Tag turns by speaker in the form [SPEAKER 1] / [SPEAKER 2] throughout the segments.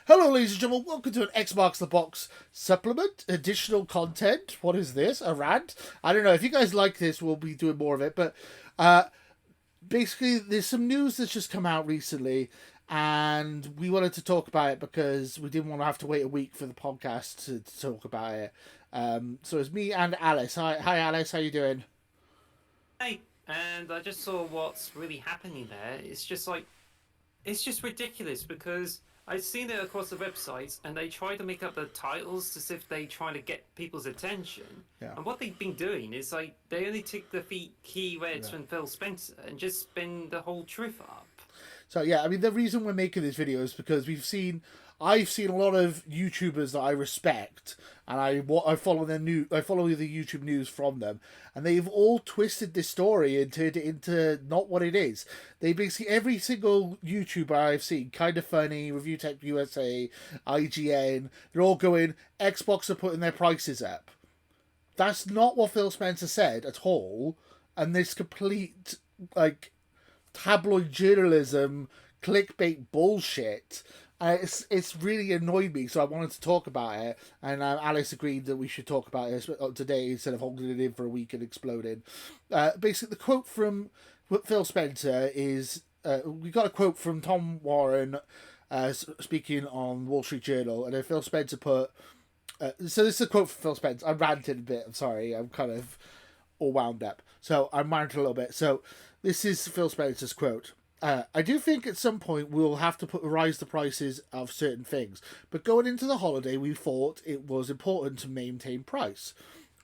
[SPEAKER 1] Hello, ladies and gentlemen. Welcome to an X Marks the Box supplement, additional content. What is this? A rant? I don't know. If you guys like this, we'll be doing more of it. But basically, there's some news that's just come out recently, and we wanted to talk about it because we didn't want to have to wait a week for the podcast to talk about it. So it's me and Alice. Hi, Alice. How you doing?
[SPEAKER 2] Hey, and I just saw what's really happening there. It's just ridiculous because I've seen it across the websites and they try to make up the titles as if they try to get people's attention.
[SPEAKER 1] Yeah.
[SPEAKER 2] And what they've been doing is they only take the keywords
[SPEAKER 1] Yeah.
[SPEAKER 2] from Phil Spencer and just spin the whole truth up.
[SPEAKER 1] So yeah, I mean the reason we're making this video is because I've seen a lot of YouTubers that I respect, and I follow I follow the YouTube news from them, and they've all twisted this story and turned it into not what it is. They basically every single YouTuber I've seen, Kind of Funny, Review Tech USA, IGN, they're all going Xbox are putting their prices up. That's not what Phil Spencer said at all, and this complete like tabloid journalism, clickbait bullshit. It's really annoyed me, so I wanted to talk about it. And Alice agreed that we should talk about it today instead of holding it in for a week and exploding. Basically, the quote from Phil Spencer is we got a quote from Tom Warren speaking on Wall Street Journal, and then Phil Spencer put. So this is a quote from Phil Spencer. I'm ranting a bit. I'm sorry. I'm kind of all wound up. So I'm ranting a little bit. So this is Phil Spencer's quote. I do think at some point we'll have to rise the prices of certain things, but going into the holiday, we thought it was important to maintain price.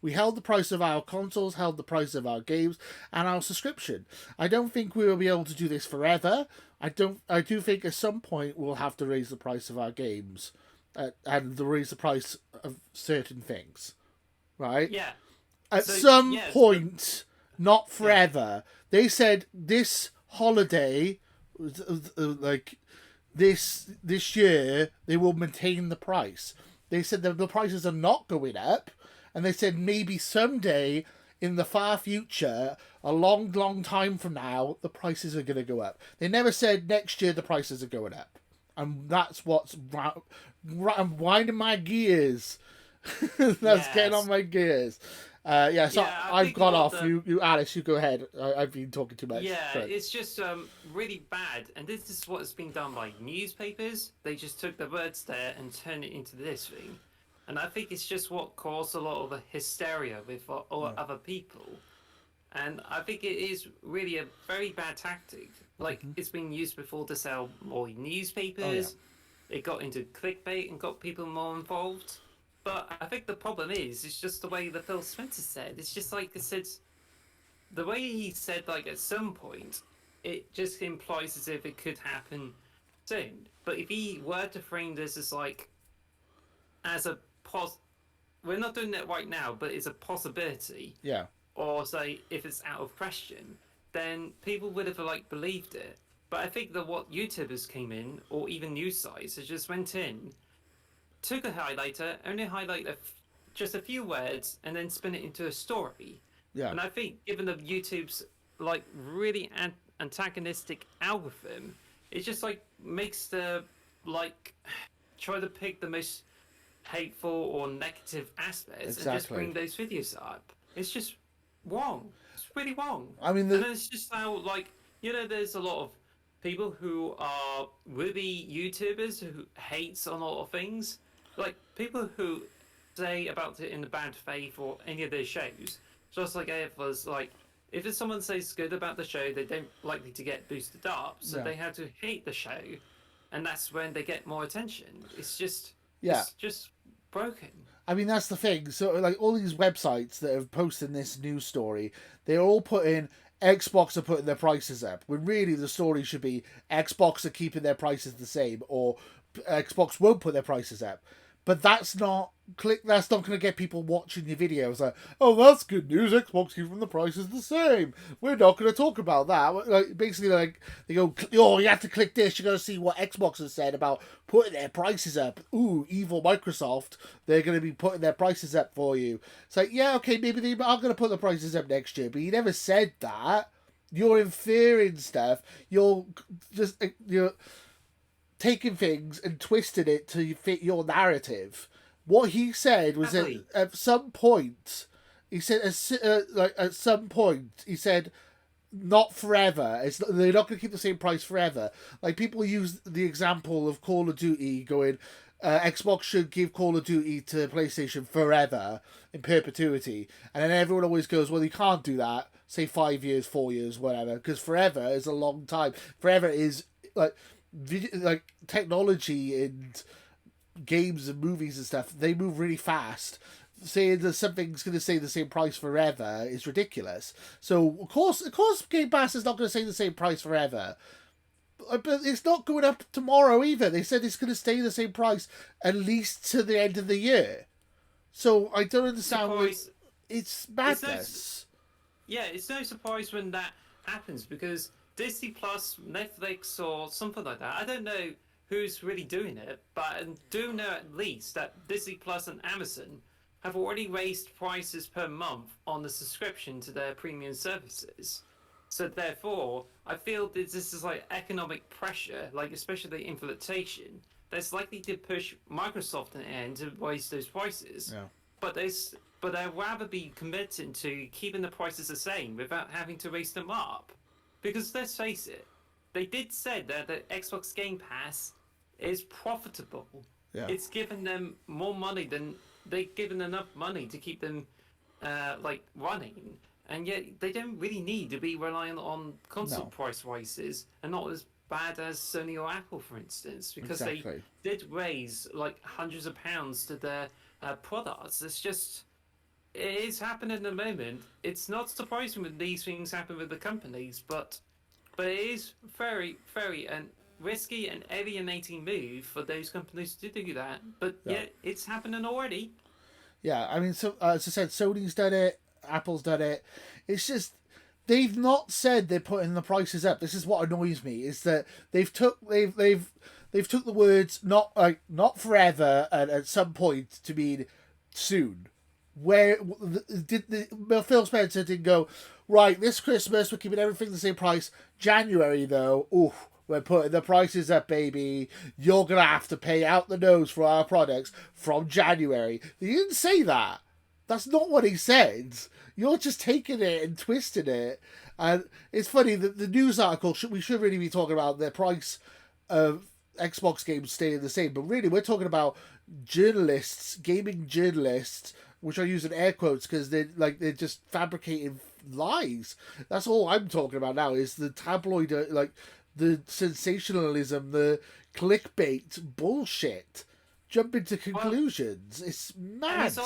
[SPEAKER 1] We held the price of our consoles, held the price of our games, and our subscription. I don't think we will be able to do this forever. I do think at some point we'll have to raise the price of our games, and to raise the price of certain things, right?
[SPEAKER 2] Yeah.
[SPEAKER 1] At
[SPEAKER 2] So
[SPEAKER 1] some
[SPEAKER 2] yes, but
[SPEAKER 1] point, not
[SPEAKER 2] yeah,
[SPEAKER 1] forever. They said this holiday, like this year, they will maintain the price. They said that the prices are not going up, and they said maybe someday in the far future, a long, long time from now, the prices are going to go up. They never said next year the prices are going up, and that's what's I'm winding my gears. That's getting on
[SPEAKER 2] yes,
[SPEAKER 1] my gears. Yeah, so
[SPEAKER 2] yeah. I
[SPEAKER 1] I've
[SPEAKER 2] think
[SPEAKER 1] got
[SPEAKER 2] what
[SPEAKER 1] off.
[SPEAKER 2] the
[SPEAKER 1] You, Alice, you go ahead. I've been talking too much.
[SPEAKER 2] Yeah,
[SPEAKER 1] Sorry.
[SPEAKER 2] it's just really bad, and this is what's been done by newspapers. They just took the words there and turned it into this thing, and I think it's just what caused a lot of the hysteria with
[SPEAKER 1] Yeah.
[SPEAKER 2] other people. And I think it is really a very bad tactic. Like
[SPEAKER 1] Mm-hmm.
[SPEAKER 2] it's been used before to sell more
[SPEAKER 1] Oh yeah.
[SPEAKER 2] newspapers. It got into clickbait and got people more involved. But I think the problem is, it's just the way that Phil Spencer said. It's just like it said the way he said like at some point it just implies as if it could happen soon, but if he were to frame this as like as a we're not doing that right now, but it's a possibility,
[SPEAKER 1] Yeah.
[SPEAKER 2] or say if it's out of question, then people would have like believed it. But I think that what YouTubers came in, or even news sites, they just went in, took a highlighter, only highlight just a few words, and then spin it into a story.
[SPEAKER 1] Yeah.
[SPEAKER 2] And I think, given the YouTube's like really antagonistic algorithm, it just like makes the like try to pick the most hateful or negative aspects and just
[SPEAKER 1] Exactly.
[SPEAKER 2] bring those videos up. It's just wrong. It's really wrong.
[SPEAKER 1] I mean,
[SPEAKER 2] And then it's just how like there's a lot of people who are really YouTubers who hates on a lot of things, like people who say about it in the bad faith or any of their shows. Just like AF was like, if someone says good about the show, they don't likely to get boosted up, so
[SPEAKER 1] yeah.
[SPEAKER 2] they have to hate the show, and that's when they get more attention.
[SPEAKER 1] Yeah.
[SPEAKER 2] It's just broken.
[SPEAKER 1] I mean, that's the thing. So, like, all these websites that have posted this news story, they're all putting Xbox are putting their prices up. When really the story should be Xbox are keeping their prices the same, or Xbox won't put their prices up. But that's not click. That's not going to get people watching your videos. Like, oh, that's good news. Xbox keeping the prices the same. We're not going to talk about that. Like, basically, like they go, oh, you have to click this. You're going to see what Xbox has said about putting their prices up. Ooh, evil Microsoft. They're going to be putting their prices up for you. It's like, yeah, okay, maybe they are going to put the prices up next year, but you never said that. You're inferring stuff. You're taken things and twisted it to fit your narrative. What he said was that
[SPEAKER 2] Exactly.
[SPEAKER 1] at some point, he said at some point he said not forever. They're not going to keep the same price forever. Like people use the example of Call of Duty going, Xbox should give Call of Duty to PlayStation forever in perpetuity, and then everyone always goes, well, you can't do that. Say 5 years, 4 years, whatever, because forever is a long time. Forever is like technology and games and movies and stuff. They move really fast. Saying that something's going to stay the same price forever is ridiculous. So of course, Game Pass is not going to stay the same price forever. But it's not going up tomorrow either. They said it's going to stay the same price at least to the end of the year. So I don't understand why
[SPEAKER 2] Surprise.
[SPEAKER 1] it's
[SPEAKER 2] It's no,
[SPEAKER 1] madness.
[SPEAKER 2] yeah, it's no surprise when that happens because Disney Plus, Netflix, or something like that. I don't know who's really doing it, but I do know at least that Disney Plus and Amazon have already raised prices per month on the subscription to their premium services. So therefore, I feel that this is like economic pressure, like especially inflation, that's likely to push Microsoft in the end to raise those prices.
[SPEAKER 1] Yeah.
[SPEAKER 2] But I'd rather be committed to keeping the prices the same without having to raise them up. Because let's face it, they did say that the Xbox Game Pass is profitable.
[SPEAKER 1] Yeah.
[SPEAKER 2] It's given them more money than they've given enough money to keep them running, and yet they don't really need to be reliant on console
[SPEAKER 1] No.
[SPEAKER 2] price rises, and not as bad as Sony or Apple, for instance, because
[SPEAKER 1] Exactly.
[SPEAKER 2] they did raise like hundreds of pounds to their products. It's just it is happening at the moment. It's not surprising when these things happen with the companies, but it is very, very risky and alienating move for those companies to do that. But
[SPEAKER 1] Yeah.
[SPEAKER 2] yet it's happening already.
[SPEAKER 1] Yeah, I mean, so as I said, Sony's done it, Apple's done it. It's just they've not said they're putting the prices up. This is what annoys me is that they've took the words not forever and at some point to mean soon. Where did Phil Spencer didn't go right this Christmas? We're keeping everything the same price. January though, oof. We're putting the prices up, baby. You're going to have to pay out the nose for our products from January. He didn't say that. That's not what he said. You're just taking it and twisting it. And it's funny that the news article, we should really be talking about the price of Xbox games staying the same. But really, we're talking about journalists, gaming journalists, which are using air quotes because they're just fabricating lies. That's all I'm talking about now is the tabloid, the sensationalism, the clickbait bullshit. Jumping to conclusions. It's mad.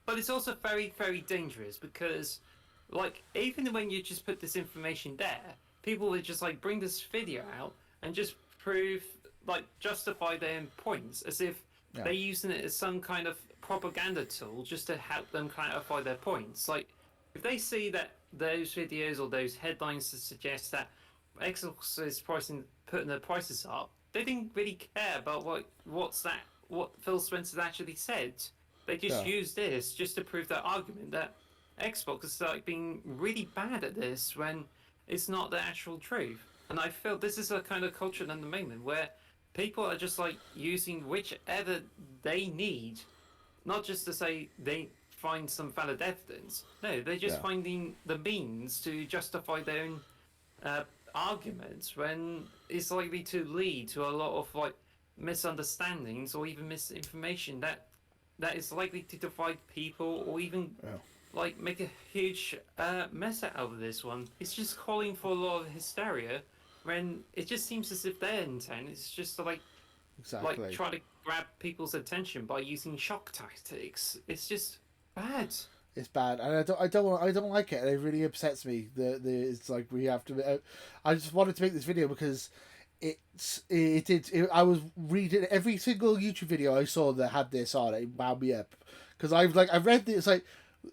[SPEAKER 2] And it's also very, very dangerous because, like, even when you just put this information there, people would just like bring this video out and just justify their points as if they're using it as some kind of propaganda tool just to help them clarify their points. Like, if they see that those videos or those headlines that suggest that Xbox is putting their prices up, they didn't really care about what Phil Spencer actually said. They just used this just to prove their argument that Xbox is like being really bad at this when it's not the actual truth. And I feel this is a kind of culture at the moment where people are just like using whichever they need, not just to say they find some valid evidence. No, they're just finding the means to justify their own arguments when it's likely to lead to a lot of like misunderstandings or even misinformation that is likely to divide people or even like make a huge mess out of this one. It's just calling for a lot of hysteria when it just seems as if their intent is just to like try to grab people's attention by using shock tactics. It's just bad.
[SPEAKER 1] It's bad, and I don't like it. It really upsets me. It's like we have to. I just wanted to make this video because I was reading every single YouTube video I saw that had this on it. It wound me up because I've read this. Like,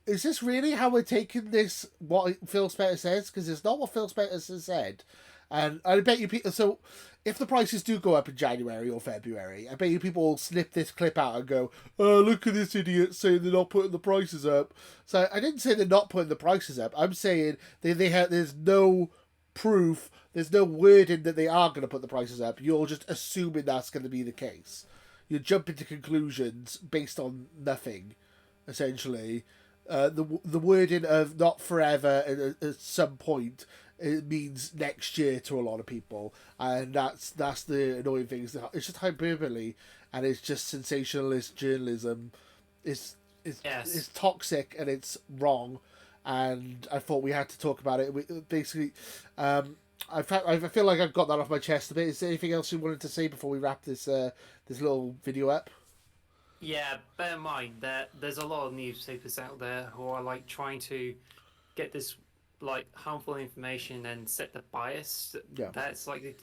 [SPEAKER 1] is this really how we're taking this? What Phil Spencer says? Because it's not what Phil Spencer said. And I bet you people. So, if the prices do go up in January or February, I bet you people will snip this clip out and go, "Oh, look at this idiot saying they're not putting the prices up." So I didn't say they're not putting the prices up. I'm saying there's no proof. There's no wording that they are going to put the prices up. You're just assuming that's going to be the case. You're jumping to conclusions based on nothing, essentially. The wording of not forever at some point, it means next year to a lot of people, and that's the annoying thing. It's just hyperbole, and it's just sensationalist journalism. It's
[SPEAKER 2] Yes.
[SPEAKER 1] toxic and it's wrong, and I thought we had to talk about it. Basically, I feel like I've got that off my chest a bit. Is there anything else you wanted to say before we wrap this this little video up?
[SPEAKER 2] Yeah, bear in mind that there's a lot of newspapers out there who are like trying to get this like harmful information and set the bias.
[SPEAKER 1] Yeah.
[SPEAKER 2] That's like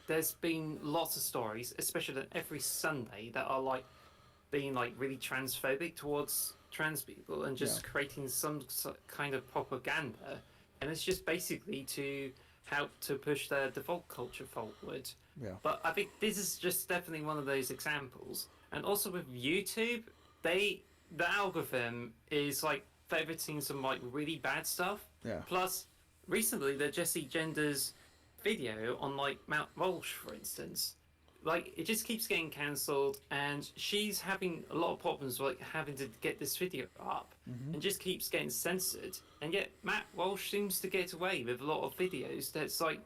[SPEAKER 2] there's been lots of stories, especially every Sunday, that are like being like really transphobic towards trans people and just creating some kind of propaganda, and it's just basically to help to push their default culture forward.
[SPEAKER 1] Yeah.
[SPEAKER 2] But I think this is just definitely one of those examples. And also with YouTube, the algorithm is like favoriting some like really bad stuff.
[SPEAKER 1] Yeah.
[SPEAKER 2] Plus, recently the Jessie Genders video on like Mount Walsh, for instance, like it just keeps getting cancelled, and she's having a lot of problems like having to get this video up, and just keeps getting censored. And yet Matt Walsh seems to get away with a lot of videos that's like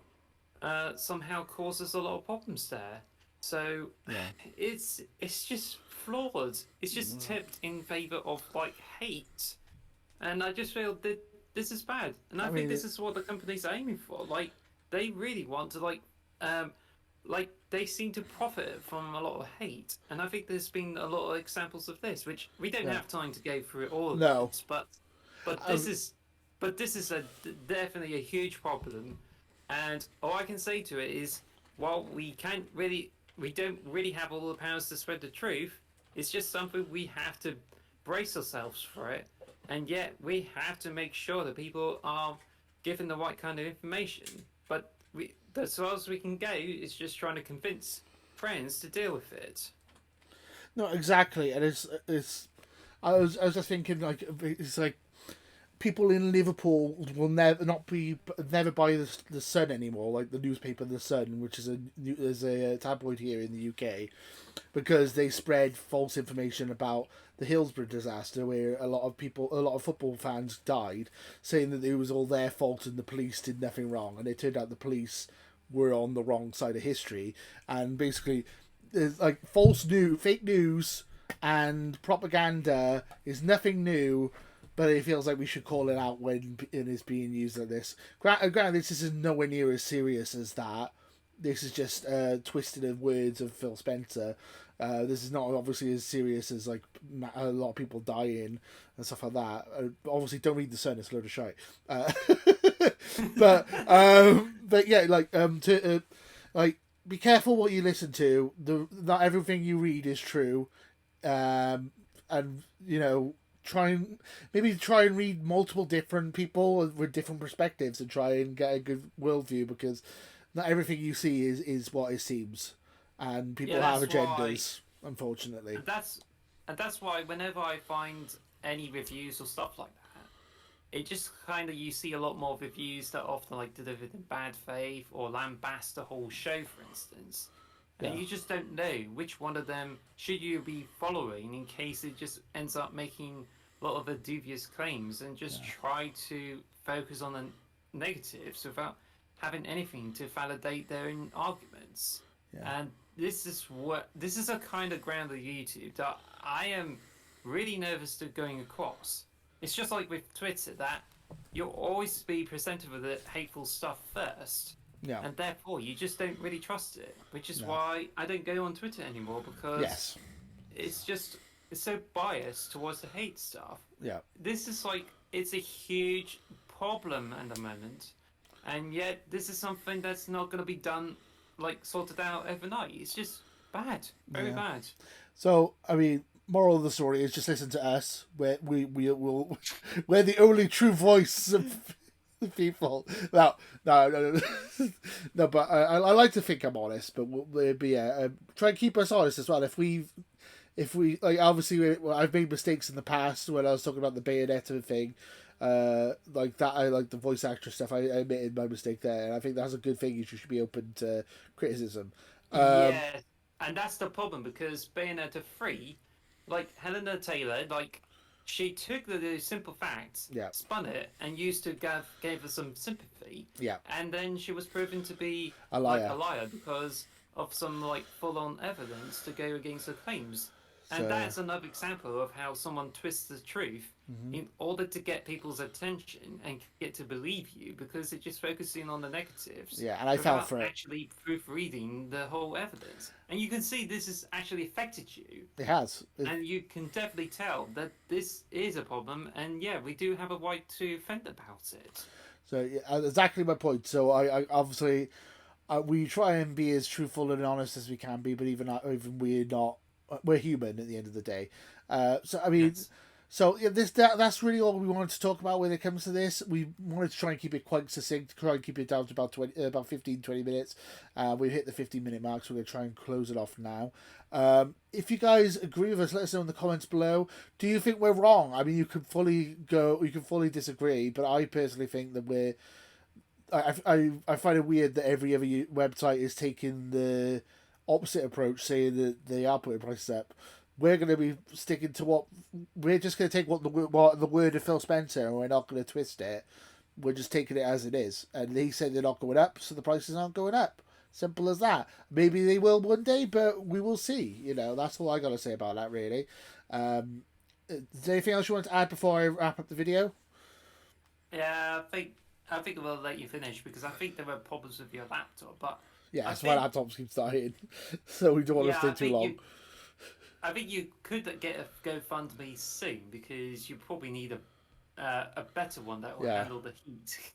[SPEAKER 2] somehow causes a lot of problems there. So it's just flawed. It's just tipped in favor of like hate, and I just feel that this is bad. And I think this is what the company's aiming for. Like they really want to like they seem to profit from a lot of hate, and I think there's been a lot of examples of this, which we don't have time to go through all of this, but this is definitely a huge problem. And all I can say to it is, while we don't really have all the powers to spread the truth, it's just something we have to brace ourselves for it, and yet we have to make sure that people are given the right kind of information. But as far as we can go is just trying to convince friends to deal with it.
[SPEAKER 1] No, exactly, and it's. I was just thinking like it's like people in Liverpool will never buy the Sun anymore, like the newspaper The Sun, which is a tabloid here in the UK, because they spread false information about the Hillsborough disaster, where a lot of football fans died, saying that it was all their fault and the police did nothing wrong, and it turned out the police were on the wrong side of history, and basically, there's like fake news, and propaganda is nothing new. But it feels like we should call it out when it is being used like this. Granted, this is nowhere near as serious as that. This is just twisted of words of Phil Spencer. This is not obviously as serious as like a lot of people dying and stuff like that. Obviously, don't read The Sun; it's a load of shite. But yeah, be careful what you listen to. Not everything you read is true, and you know. Try and read multiple different people with different perspectives and try and get a good worldview, because not everything you see is what it seems, and people have agendas, unfortunately.
[SPEAKER 2] And that's why whenever I find any reviews or stuff like that, it just kind of, you see a lot more reviews that are often like delivered in bad faith or lambast the whole show, for instance. And you just don't know which one of them should you be following, in case it just ends up making a lot of the dubious claims, and just try to focus on the negatives without having anything to validate their own arguments. And this is a kind of ground of YouTube that I am really nervous to going across. It's just like with Twitter, that you'll always be presented with the hateful stuff first.
[SPEAKER 1] Yeah.
[SPEAKER 2] And therefore, you just don't really trust it, which is why I don't go on Twitter anymore, because it's so biased towards the hate stuff.
[SPEAKER 1] Yeah.
[SPEAKER 2] This is like, it's a huge problem at the moment, and yet this is something that's not going to be done, like sorted out overnight. It's just bad, very bad.
[SPEAKER 1] So, I mean, moral of the story is just listen to us. We're the only true voice of the people. No. But I like to think I'm honest. But try and keep us honest as well. If we like, obviously I've made mistakes in the past when I was talking about the Bayonetta thing. Like that. I like the voice actress stuff. I admitted my mistake there, and I think that's a good thing. You should be open to criticism.
[SPEAKER 2] Yeah, and that's the problem because Bayonetta 3, like Helena Taylor, like she took the simple facts,
[SPEAKER 1] Yeah.
[SPEAKER 2] spun it, and used to gave us some sympathy,
[SPEAKER 1] Yeah,
[SPEAKER 2] and then she was proven to be
[SPEAKER 1] a
[SPEAKER 2] like
[SPEAKER 1] liar.
[SPEAKER 2] a liar because of some like full-on evidence to go against her claims. And
[SPEAKER 1] So
[SPEAKER 2] that's another example of how someone twists the truth in order to get people's attention and get to believe you because it's just focusing on the negatives
[SPEAKER 1] yeah, and I fell
[SPEAKER 2] without
[SPEAKER 1] for it.
[SPEAKER 2] actually proofreading the whole evidence. And you can see this has actually affected you.
[SPEAKER 1] It has.
[SPEAKER 2] And you can definitely tell that this is a problem. And yeah, we do have a right to vent about it.
[SPEAKER 1] So yeah, exactly my point. So I obviously we try and be as truthful and honest as we can be, but even we're not. We're human at the end of the day. So I mean,
[SPEAKER 2] Yes.
[SPEAKER 1] so yeah, that's really all we wanted to talk about when it comes to this. We wanted to try and keep it quite succinct, try and keep it down to about 15-20 minutes. We've hit the 15-minute mark, so we're going to try and close it off now. If you guys agree with us, let us know in the comments below. Do you think we're wrong? I mean, you can fully disagree, but I personally think that we're. I find it weird that every other website is taking the opposite approach, saying that they are putting prices up. We're going to be sticking to what we're just going to take what the word of Phil Spencer, and we're not going to twist it. We're just taking it as it is, and he said they're not going up, so the prices aren't going up. Simple as that. Maybe they will one day, but we will see. You know, that's all I got to say about that. Really. Is there anything else you want to add before I wrap up the video?
[SPEAKER 2] Yeah, I think we'll let you finish because I think there were problems with your laptop, but
[SPEAKER 1] Yeah,
[SPEAKER 2] I
[SPEAKER 1] that's why
[SPEAKER 2] think
[SPEAKER 1] laptops keep dying, so we don't want to
[SPEAKER 2] yeah,
[SPEAKER 1] stay too long.
[SPEAKER 2] I think you could get a GoFundMe soon because you probably need a better one that will
[SPEAKER 1] Yeah.
[SPEAKER 2] handle the heat.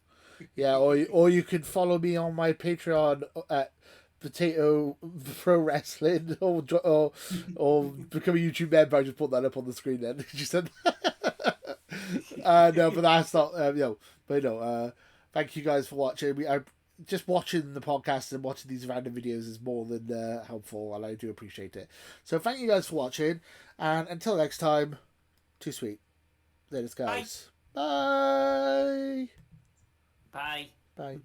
[SPEAKER 1] Yeah, or you can follow me on my Patreon at Potato Pro Wrestling, or become a YouTube member. I just put that up on the screen. Then you said, no, but that's not But no, thank you guys for watching. Just watching the podcast and watching these random videos is more than helpful, and I do appreciate it. So thank you guys for watching, and until next time, too sweet. There it is, guys. Bye.
[SPEAKER 2] Bye.
[SPEAKER 1] Bye.